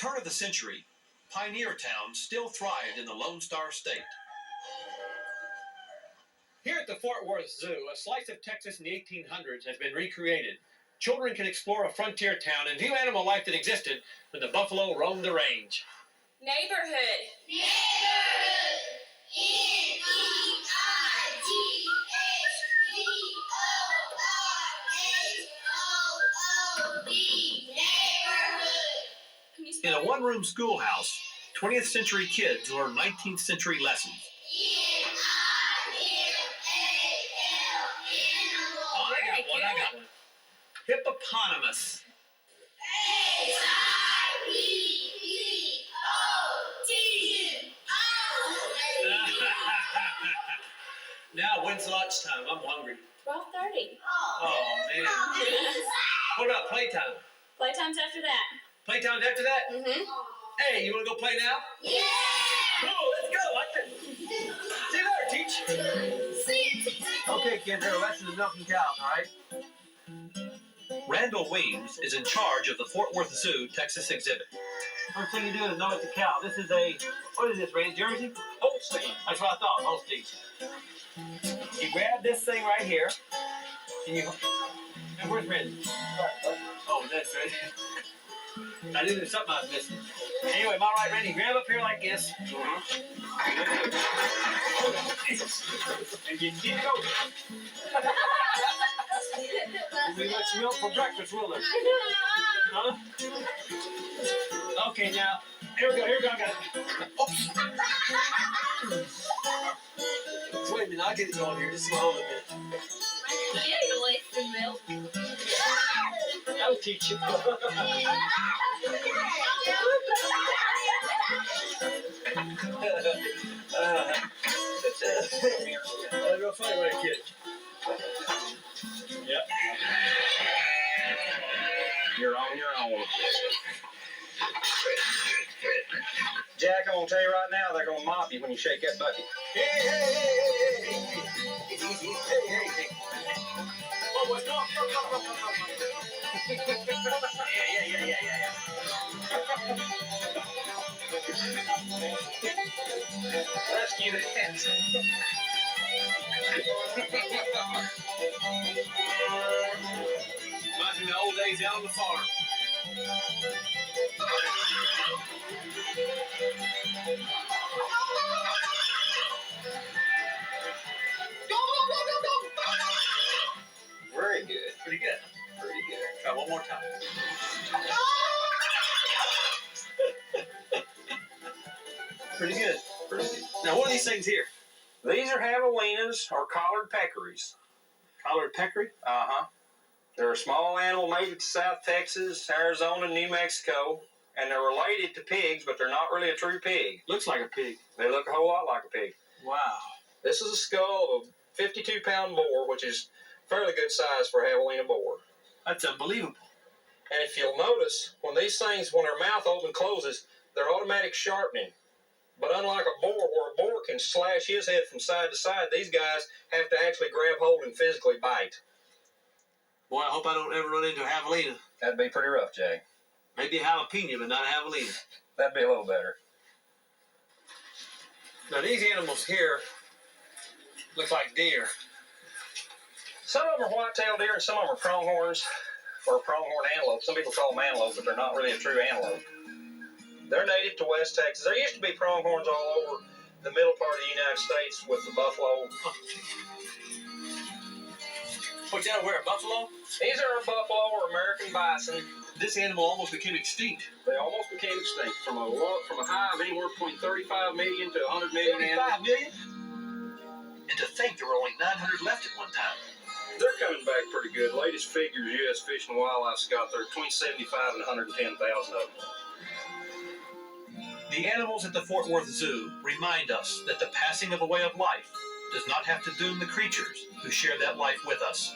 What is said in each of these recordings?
turn of the century, pioneer towns still thrived in the Lone Star State. Here at the Fort Worth Zoo, a slice of Texas in the 1800s has been recreated. Children can explore a frontier town and view animal life that existed when the buffalo roamed the range. Neighborhood. Neighborhood. N-E-I-G-H-B-O-R-H-O-O-D. Neighborhood. In a one-room schoolhouse, 20th century kids learn 19th century lessons. N-I-M-A-L-Animal. I got one. Hippopotamus. Now, when's lunchtime? I'm hungry. 12:30. Oh, man. What about playtime? Playtime's after that. Playtime's after that? Mm-hmm. Hey, you want to go play now? Yeah! Oh, let's go. See you later, Teach. See you, teacher. Okay, kids, our lesson is milking cows, all right? Randall Weems is in charge of the Fort Worth Zoo, Texas exhibit. First thing you do is know it's a cow. This is a, what is this, Randy? Jersey? Holstein. That's what I thought, Holstein. You grab this thing right here, and you, and where's Randy? Oh, that's right. I knew there was something I was missing. Anyway, am I right, Randy? Grab up here like this. And you keep going. We let you milk for breakfast, will there? Huh? Okay, now, here we go, I got it. Oops. Wait a minute, I'll get it going here, just hold it a minute. Yeah, you like the milk. I'll teach you. That's real funny when a kid. Yep. You're on your own. Jack, I'm going to tell you right now, they're going to mop you when you shake that bucket. Hey. Easy. Hey. Oh, boy, come. Yeah. Rescue the cats. Reminds me of the old days out on the farm. Go! Very good. Pretty good. Try one more time. Pretty good. Now, what are these things here? These are javelinas or collared peccaries. Collared peccary? Uh-huh. They're a small animal native to South Texas, Arizona, New Mexico, and they're related to pigs, but they're not really a true pig. Looks like a pig. They look a whole lot like a pig. Wow. This is a skull of a 52-pound boar, which is fairly good size for a javelina boar. That's unbelievable. And if you'll notice, when these things, when their mouth opens and closes, they're automatic sharpening. But unlike a boar, where a boar can slash his head from side to side, these guys have to actually grab hold and physically bite. Boy, I hope I don't ever run into a javelina. That'd be pretty rough, Jay. Maybe a jalapeno, but not a javelina. That'd be a little better. Now, these animals here look like deer. Some of them are white-tailed deer and some of them are pronghorns or pronghorn antelope. Some people call them antelope, but they're not really a true antelope. They're native to West Texas. There used to be pronghorns all over the middle part of the United States with the buffalo. What's that, where, a buffalo? These are a buffalo or American bison. This animal almost became extinct. They almost became extinct from a high of anywhere between 35 million to 100 million animals. 35 million? And to think there were only 900 left at one time. They're coming back pretty good. Latest figures U.S. Fish and Wildlife's got there between 75 and 110,000 of them. The animals at the Fort Worth Zoo remind us that the passing of a way of life does not have to doom the creatures who share that life with us.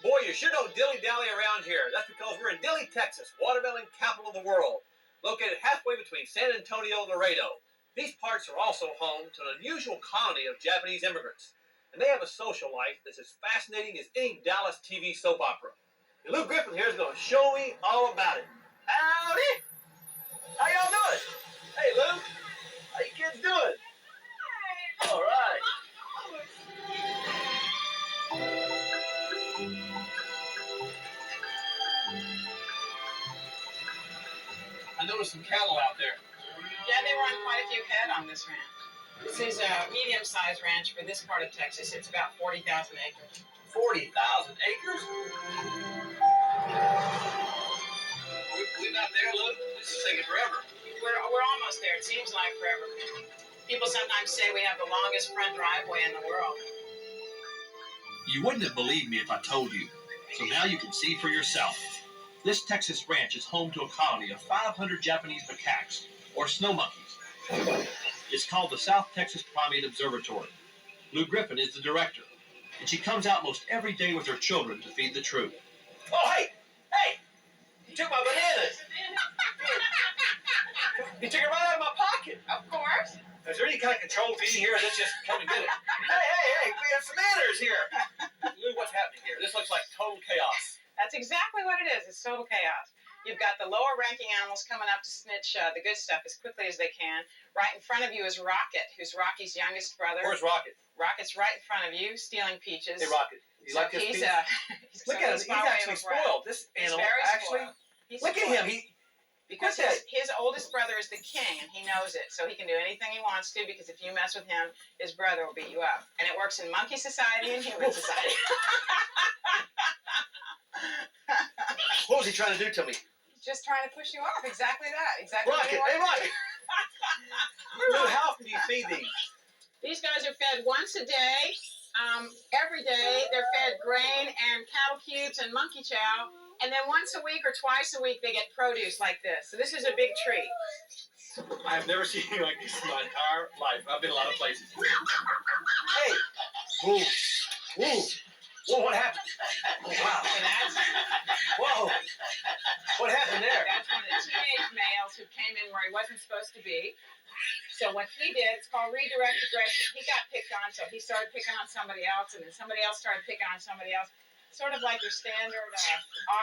Boy, you sure don't dilly-dally around here. That's because we're in Dilley, Texas, watermelon capital of the world, located halfway between San Antonio and Laredo. These parts are also home to an unusual colony of Japanese immigrants. and they have a social life that's as fascinating as any Dallas TV soap opera. And Lou Griffin here is going to show me all about it. Howdy! How y'all doing? Hey, Lou. How you kids doing? All right. I noticed some cattle out there. Yeah, they run quite a few head on this ranch. This is a medium-sized ranch for this part of Texas. It's about 40,000 acres. 40,000 acres? We're not there, Lou. This is taking forever. We're almost there. It seems like forever. People sometimes say we have the longest front driveway in the world. You wouldn't have believed me if I told you. So now you can see for yourself. This Texas ranch is home to a colony of 500 Japanese macaques, or snow monkeys. It's called the South Texas Primate Observatory. Lou Griffin is the director, and she comes out most every day with her children to feed the troop. Oh, hey! Hey! You took my bananas! You took it right out of my pocket! Of course. Is there any kind of controlled feeding here, or is this just come and get it? Hey! We have some manners here! Lou, what's happening here? This looks like total chaos. That's exactly what it is. It's total chaos. You've got the lower-ranking animals coming up to snitch the good stuff as quickly as they can. Right in front of you is Rocket, who's Rocky's youngest brother. Where's Rocket? Rocket's right in front of you, stealing peaches. Hey, Rocket. You So like this he's, piece? Look at him. He's actually spoiled. This He's animal very actually. spoiled. He's Look at spoiled. him. Because What's that? his oldest brother is the king, and he knows it, so he can do anything he wants to, because if you mess with him, his brother will beat you up. And it works in monkey society and human society. What was he trying to do to me? He's just trying to push you off. Exactly that. Exactly Rocket. what he Hey, wants. Rocket. Lou, how often do you feed these? These guys are fed once a day. Every day they're fed grain and cattle cubes and monkey chow. And then once a week or twice a week they get produce like this. So this is a big treat. I have never seen anything like this in my entire life. I've been a lot of places. Hey! Whoa! Whoa! Whoa, what happened? Oh, wow. So that's, Whoa! What happened there? that's one of the teenage males who came in where he wasn't supposed to be. So what he did, it's called redirect aggression. He got picked on, so he started picking on somebody else, and then somebody else started picking on somebody else. Sort of like your standard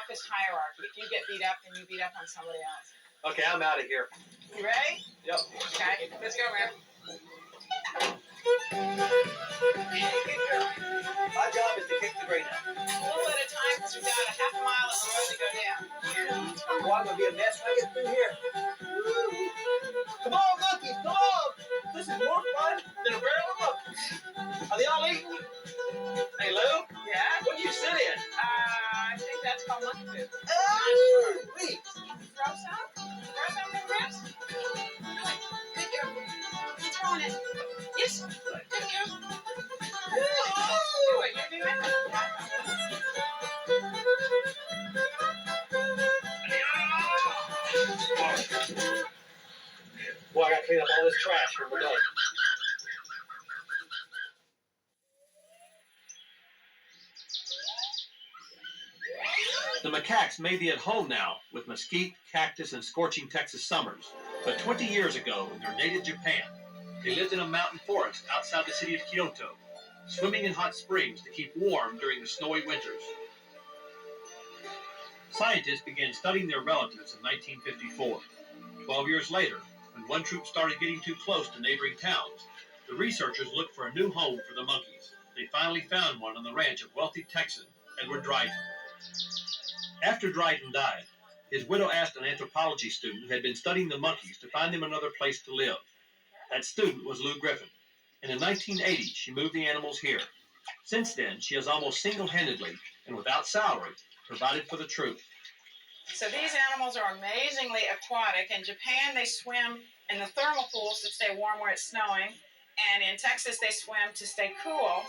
office hierarchy. If you get beat up, then you beat up on somebody else. Okay, I'm out of here. You ready? Yep. Okay, let's go, man. My job is to kick the grain out. A little at a time, because we've got a half a mile of the road to go down. Oh, I'm going to be a mess when I get through here. Come on, monkeys, come on! This is more fun than a barrel of monkeys. Are they all eating? Hey, Lou? Yeah? What do you sit in? I think that's called monkey food. Oh, wait. Throw some? Throw some in the ribs? Good girl. Keep throwing it. Yes. Good girl. Do what you're doing. Well, I got to clean up all this trash when we're done. The macaques may be at home now with mesquite, cactus, and scorching Texas summers. But 20 years ago, in their native Japan, they lived in a mountain forest outside the city of Kyoto, swimming in hot springs to keep warm during the snowy winters. Scientists began studying their relatives in 1954. 12 years later, when one troop started getting too close to neighboring towns, the researchers looked for a new home for the monkeys. They finally found one on the ranch of wealthy Texan Edward Dryden. After Dryden died, his widow asked an anthropology student who had been studying the monkeys to find them another place to live. That student was Lou Griffin, and in 1980 she moved the animals here. Since then, she has almost single-handedly, and without salary, provided for the troop. So these animals are amazingly aquatic. In Japan, they swim in the thermal pools to stay warm where it's snowing. And in Texas, they swim to stay cool.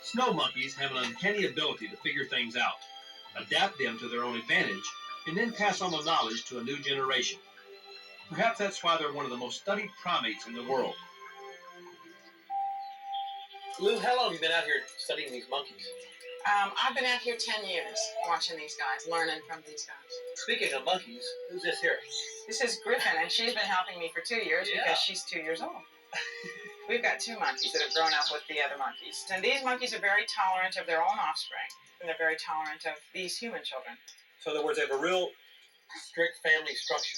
Snow monkeys have an uncanny ability to figure things out, adapt them to their own advantage, and then pass on the knowledge to a new generation. Perhaps that's why they're one of the most studied primates in the world. Lou, how long have you been out here studying these monkeys? I've been out here 10 years watching these guys, learning from these guys. Speaking of monkeys, who's this here? This is Griffin, and she's been helping me for 2 years Yeah. because she's 2 years old. We've got 2 monkeys that have grown up with the other monkeys. And these monkeys are very tolerant of their own offspring, and they're very tolerant of these human children. So in other words, they have a real strict family structure.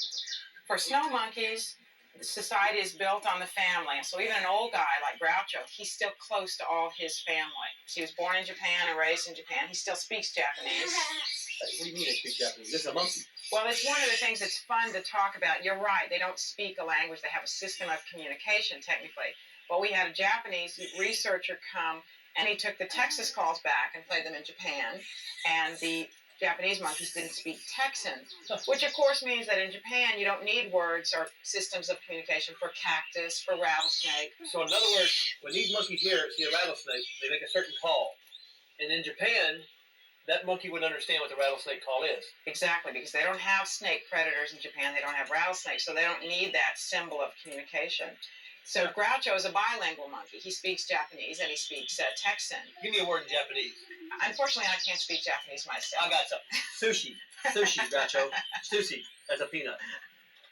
For snow monkeys, society is built on the family. So even an old guy like Groucho, he's still close to all his family. He was born in Japan and raised in Japan. He still speaks Japanese. What do you mean they speak Japanese? This is a monkey. Well, it's one of the things that's fun to talk about. You're right. They don't speak a language. They have a system of communication, technically. But we had a Japanese researcher come, and he took the Texas calls back and played them in Japan. And the Japanese monkeys didn't speak Texan, which of course means that in Japan you don't need words or systems of communication for cactus, for rattlesnake. So in other words, when these monkeys here see a rattlesnake, they make a certain call. And in Japan, that monkey would understand what the rattlesnake call is. Exactly, because they don't have snake predators in Japan. They don't have rattlesnakes, so they don't need that symbol of communication. So Groucho is a bilingual monkey. He speaks Japanese and he speaks Texan. Give me a word in Japanese. Unfortunately, I can't speak Japanese myself. I got some. Sushi. Sushi, Groucho. Sushi. That's a peanut.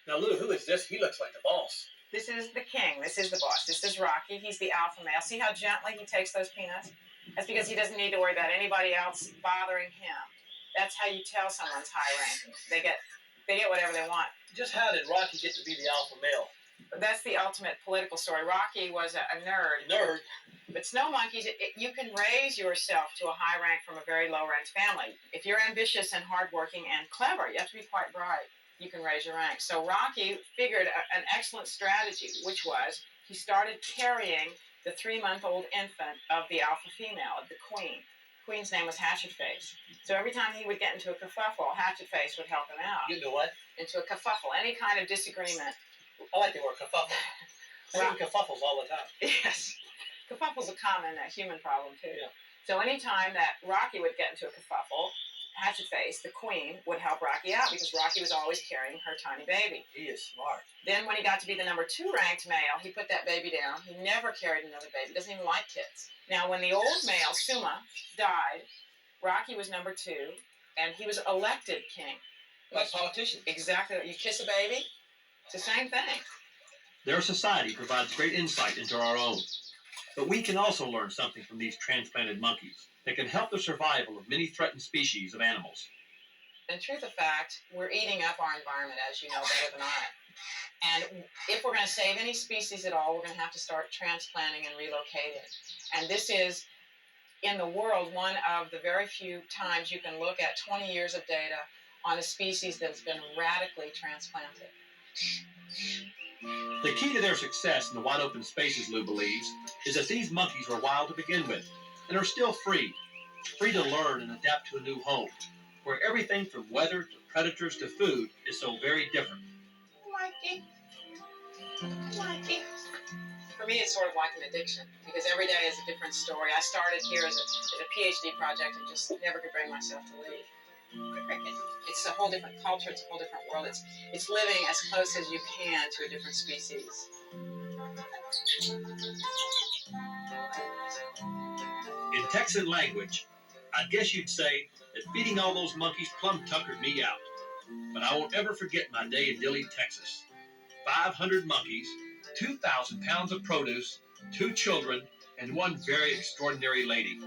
Now, Lou, who is this? He looks like the boss. This is the king. This is the boss. This is Rocky. He's the alpha male. See how gently he takes those peanuts? That's because he doesn't need to worry about anybody else bothering him. That's how you tell someone's high ranking. They get whatever they want. Just how did Rocky get to be the alpha male? That's the ultimate political story. Rocky was a nerd. Nerd. But snow monkeys, you can raise yourself to a high rank from a very low ranked family. If you're ambitious and hardworking and clever, you have to be quite bright. You can raise your rank. So Rocky figured an excellent strategy, which was he started carrying the 3-month-old infant of the alpha female, of the queen. The queen's name was Hatchet Face. So every time he would get into a kerfuffle, Hatchet Face would help him out. You know what? Into a kerfuffle, any kind of disagreement. I like the word kerfuffle. I hear kerfuffles all the time. Yes. Kerfuffle's a common human problem, too. Yeah. So anytime that Rocky would get into a kerfuffle, Hatchet Face, the queen, would help Rocky out because Rocky was always carrying her tiny baby. He is smart. Then when he got to be the number 2 ranked male, he put that baby down. He never carried another baby. Doesn't even like kids. Now, when the old male, Suma, died, Rocky was number 2, and he was elected king. Like politicians. Exactly. You kiss a baby, it's the same thing. Their society provides great insight into our own. But we can also learn something from these transplanted monkeys that can help the survival of many threatened species of animals. In truth of fact, we're eating up our environment, as you know better than I. And if we're going to save any species at all, we're going to have to start transplanting and relocating. And this is, in the world, one of the very few times you can look at 20 years of data on a species that's been radically transplanted. The key to their success in the wide open spaces, Lou believes, is that these monkeys were wild to begin with and are still free to learn and adapt to a new home, where everything from weather to predators to food is so very different. Mikey. For me, it's sort of like an addiction because every day is a different story. I started here as a PhD project and just never could bring myself to leave. It's a whole different culture. It's a whole different world. It's living as close as you can to a different species. In Texan language, I guess you'd say that feeding all those monkeys plumb tuckered me out. But I won't ever forget my day in Dilley, Texas. 500 monkeys, 2,000 pounds of produce, 2 children, and one very extraordinary lady.